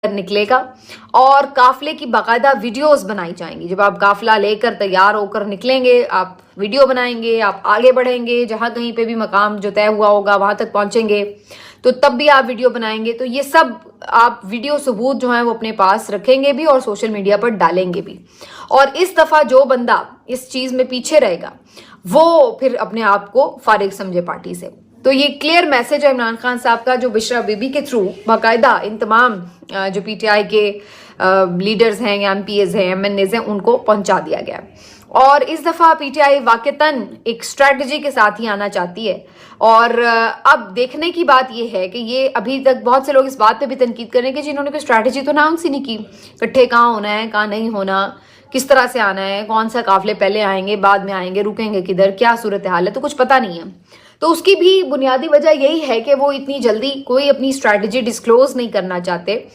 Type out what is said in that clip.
निकलेगा और काफिले की बाकायदा वीडियोस बनाई जाएंगी। जब आप काफिला लेकर तैयार होकर निकलेंगे, आप वीडियो बनाएंगे, आप आगे बढ़ेंगे, जहां कहीं पे भी मकाम जो तय हुआ होगा वहां तक पहुंचेंगे तो तब भी आप वीडियो बनाएंगे। तो ये सब आप वीडियो सबूत जो है वो अपने पास रखेंगे भी और सोशल मीडिया पर डालेंगे भी। और इस दफा जो बंदा इस चीज में पीछे रहेगा वो फिर अपने आप को फारिग समझे पार्टी से। तो ये क्लियर मैसेज है इमरान खान साहब का, जो बिशरा बीबी के थ्रू बाकायदा इन तमाम जो पीटीआई के लीडर्स हैं या एमपीएज हैं, एमएनएज हैं, उनको पहुंचा दिया गया। और इस दफा पीटीआई वाकईतन एक स्ट्रैटेजी के साथ ही आना चाहती है। और अब देखने की बात यह है कि ये अभी तक बहुत से लोग इस बात पे भी तनकीद कर रहे हैं कि जिन्होंने कोई स्ट्रैटेजी तो अनाउंस ही नहीं की, इकट्ठे कहाँ होना है, कहाँ नहीं होना, किस तरह से आना है, कौन सा काफिले पहले आएंगे, बाद में आएंगे, रुकेंगे किधर, क्या सूरत हाल है, तो कुछ पता नहीं है। तो उसकी भी बुनियादी वजह यही है कि वो इतनी जल्दी कोई अपनी स्ट्रैटेजी डिस्क्लोज नहीं करना चाहते